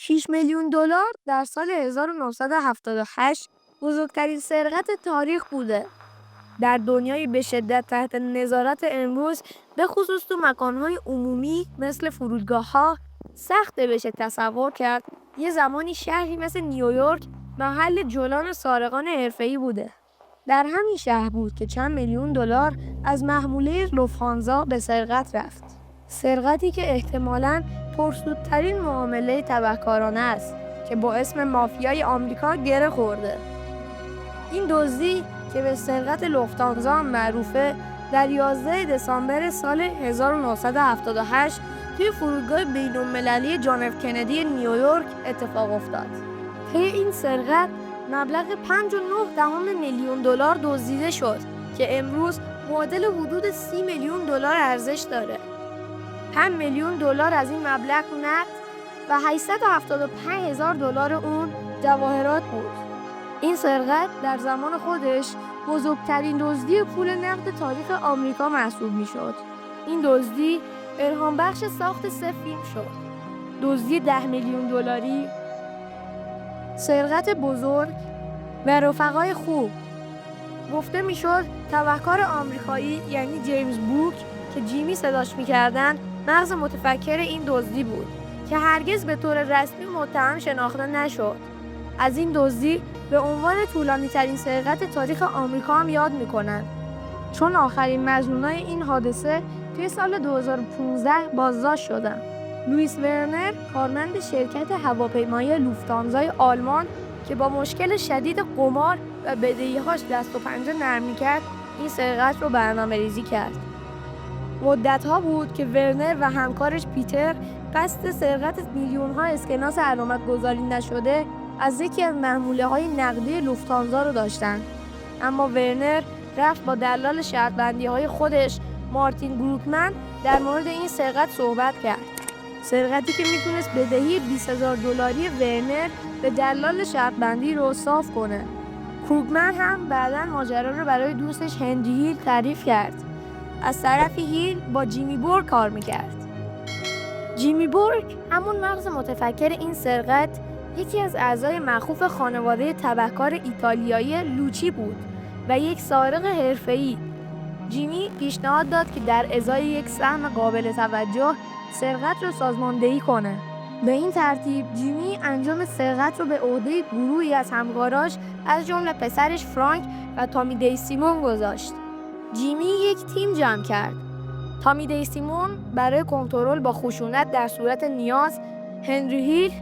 6 میلیون دلار در سال 1978 بزرگترین سرقت تاریخ بوده. در دنیای به شدت تحت نظارت امروز، به خصوص تو مکانهای عمومی مثل فرودگاه‌ها، سخته بشه تصور کرد یه زمانی شهری مثل نیویورک محل جولان سارقان حرفه‌ای بوده. در همین شهر بود که چند میلیون دلار از محموله لوفت‌هانزا به سرقت رفت. سرقتی که احتمالاً پرسودترین معامله تبهکارانه است که با اسم مافیای آمریکا گره خورده. این دزدی که به سرقت لوفت‌هانزا هم معروفه، در 11 دسامبر سال 1978 توی فرودگاه بین‌المللی جان اف کندی نیویورک اتفاق افتاد. طی این سرقت مبلغ 5.9 میلیون دلار دزدیده شد که امروز معادل حدود 30 میلیون دلار ارزش داره. 5 میلیون دلار از این مبلغ نقد و 875,000 دلار اون جواهرات بود. این سرقت در زمان خودش بزرگترین دزدی پول نقد تاریخ آمریکا محسوب میشد. این دزدی الهام بخش ساخت 3 فیلم شد: دزدی 10 میلیون دلاری، سرقت بزرگ و رفقای خوب. گفته میشد تبهکار آمریکایی یعنی جیمز بوک که جیمی صداش میکردن مغز متفکر این دزدی بود که هرگز به طور رسمی متهم شناخته نشد. از این دزدی به عنوان طولانی ترین سرقت تاریخ آمریکا هم یاد میکنن، چون آخرین مظنونای این حادثه توی سال 2015 بازداشت شدن. لوئیس ورنر، کارمند شرکت هواپیمایی لوفت‌هانزای آلمان که با مشکل شدید قمار و بدهی‌هاش دست و پنجه نرم می‌کرد، این سرقت رو برنامه‌ریزی کرد. مدت‌ها بود که ورنر و همکارش پیتر قصد سرقت میلیون‌ها اسکناس علامت‌گذاری نشده از یکی از محموله‌های نقدی لوفت‌هانزا رو داشتن. اما ورنر رفت با دلال شرط‌بندی‌های خودش، مارتین بروکمن، در مورد این سرقت صحبت کرد. سرقتی که میتونست بدهی 20,000 دلاری ورنر به دلال شرط‌بندی رو صاف کنه. کروگمن هم بعداً ماجرا رو برای دوستش هنری هیل تعریف کرد. از طرفی هیل با جیمی بورگ کار میکرد. جیمی بورگ، همون مغز متفکر این سرقت، یکی از اعضای مخوف خانواده تبهکار ایتالیایی لوچی بود و یک سارق حرفه‌ای. جیمی پیشنهاد داد که در ازای یک سهم قابل توجه سرقت رو سازماندهی کنه. به این ترتیب جیمی انجام سرقت رو به عهده گروهی از همکاراش از جمله پسرش فرانک و تامی دیسیمون گذاشت. جیمی یک تیم جمع کرد. تامی دیسیمون برای کنترل با خشونت در صورت نیاز، هنری هیل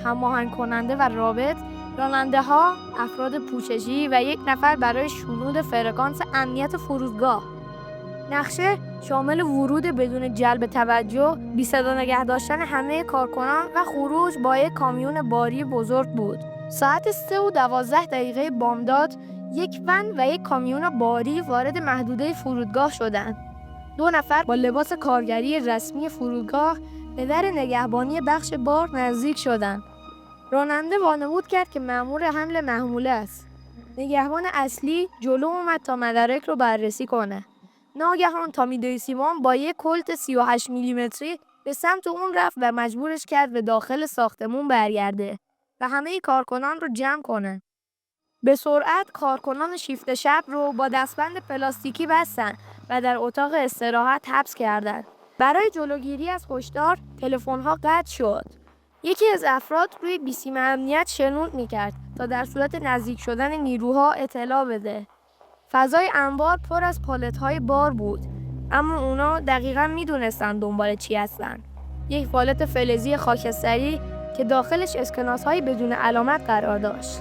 هماهنگ کننده و رابط، راننده‌ها، افراد پوششی و یک نفر برای شنود فرکانس امنیت فرودگاه. نقشه شامل ورود بدون جلب توجه، بی صدا نگه داشتن همه کارکنان و خروج با یک کامیون باری بزرگ بود. ساعت 3:12 بامداد، یک ون و یک کامیون باری وارد محدوده فرودگاه شدند. 2 نفر با لباس کارگری رسمی فرودگاه به در نگهبانی بخش بار نزدیک شدند. راننده وانمود کرد که مأمور حمل محموله است. نگهبان اصلی جلو اومد تا مدارک رو بررسی کنه. ناگهان تامی دیسیمون با یک کلت 38 میلیمتری به سمت اون رفت و مجبورش کرد به داخل ساختمون برگرده و همه کارکنان رو جمع کنه. به سرعت کارکنان شیفت شب رو با دستبند پلاستیکی بستن و در اتاق استراحت حبس کردند. برای جلوگیری از هشدار تلفن‌ها قطع شد. یکی از افراد روی بیسیم امنیت شنود می‌کرد تا در صورت نزدیک شدن نیروها اطلاع بده. فضای انبار پر از پالت‌های بار بود، اما اونا دقیقاً می‌دونستن دنبال چی هستن. یک پالت فلزی خاکستری که داخلش اسکناس‌های بدون علامت قرار داشت.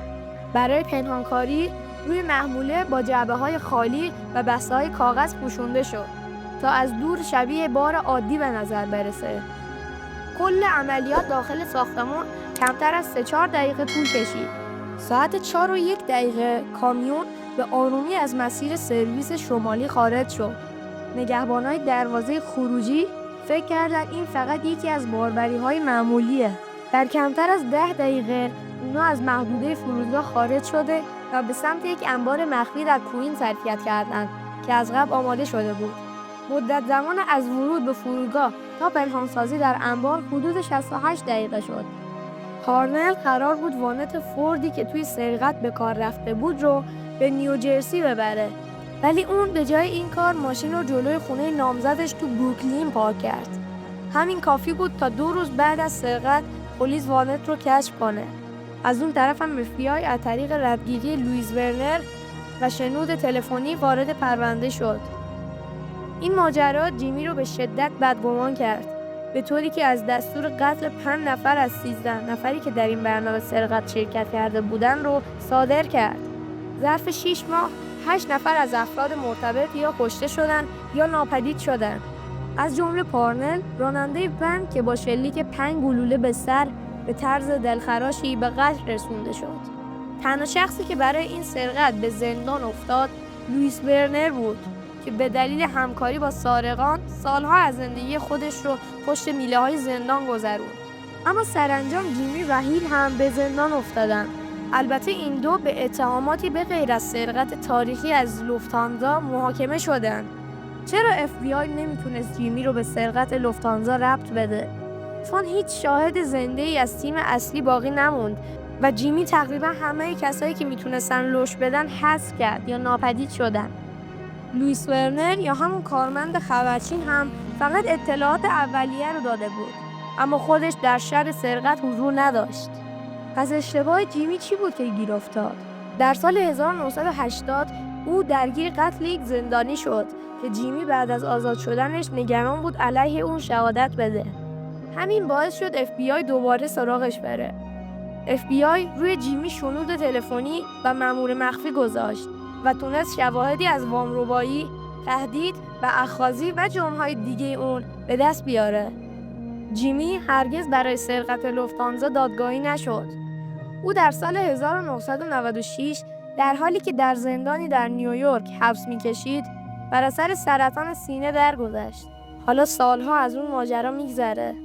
برای پنهانکاری روی محموله با جعبه‌های خالی و بسته‌های کاغذ پوشونده شد تا از دور شبیه بار عادی به نظر برسه. کل عملیات داخل ساختمان کمتر از 3-4 دقیقه طول کشید. ساعت 4:01 کامیون به آرومی از مسیر سرویس شمالی خارج شد. نگهبانای دروازه خروجی فکر کردن این فقط یکی از باربری‌های معمولیه. در کمتر از 10 دقیقه اونا از محدوده فرودگاه خارج شده و به سمت یک انبار مخفی در کوئینز حرکت کردند که از قبل آماده شده بود. مدت زمان از ورود به فرودگاه تا پنهانسازی در انبار حدود 68 دقیقه شد. پارنل قرار بود وانت فوردی که توی سرقت به کار رفته بود رو به نیوجرسی ببره، ولی اون به جای این کار ماشین رو جلوی خونه نامزدش تو بروکلین پارک کرد. همین کافی بود تا 2 روز بعد از سرقت پلیس وانت رو کشف کنه. از اون طرف هم FBI از طریق ردگیری لوئیس ورنر و شنود تلفنی وارد پرونده شد. این ماجرا جیمی رو به شدت بدگمان کرد، به طوری که از دستور قتل 5 نفر از 13 نفری که در این برنامه سرقت شرکت کرده بودن رو صادر کرد. ظرف 6 ماه 8 نفر از افراد مرتبط یا کشته شدن یا ناپدید شدن، از جمله پارنل، راننده ون که با شلیک 5 گلوله به سر به طرز دلخراشی به قتل رسونده شد. تنها شخصی که برای این سرقت به زندان افتاد لوئیس ورنر بود که به دلیل همکاری با سارقان سالها از زندگی خودش رو پشت میله‌های زندان گذروند. اما سرانجام جیمی و هیل هم به زندان افتادن. البته این دو به اتهاماتی به غیر از سرقت تاریخی از لوفتانزا محاکمه شدند. چرا FBI نمیتونست جیمی رو به سرقت لوفتانزا ربط بده؟ چون هیچ شاهد زنده‌ای از تیم اصلی باقی نموند و جیمی تقریبا همه کسایی که میتونستن لوش بدن حذف کرد یا ناپدید شدن. لوئیس ورنر یا همون کارمند خبرچین هم فقط اطلاعات اولیه رو داده بود، اما خودش در شب سرقت حضور نداشت. پس اشتباه جیمی چی بود که گیر افتاد؟ در سال 1980 او درگیر قتل یک زندانی شد که جیمی بعد از آزاد شدنش نگران بود علیه اون شهادت بده. همین باعث شد FBI دوباره سراغش بره. FBI روی جیمی شنود تلفنی و مأمور مخفی گذاشت و تونست شواهدی از وام‌ربایی، تهدید و اخاذی و جرم‌های دیگه اون به دست بیاره. جیمی هرگز برای سرقت لوفتانزا دادگاهی نشد. او در سال 1996 در حالی که در زندانی در نیویورک حبس می‌کشید بر اثر سرطان سینه درگذشت. حالا سالها از اون ماجرا میگذره.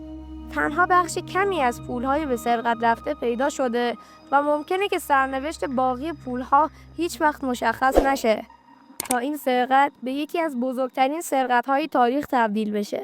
تنها بخش کمی از پول‌های به سرقت رفته پیدا شده و ممکنه که سرنوشت باقی پول‌ها هیچ وقت مشخص نشه تا این سرقت به یکی از بزرگترین سرقت‌های تاریخ تبدیل بشه.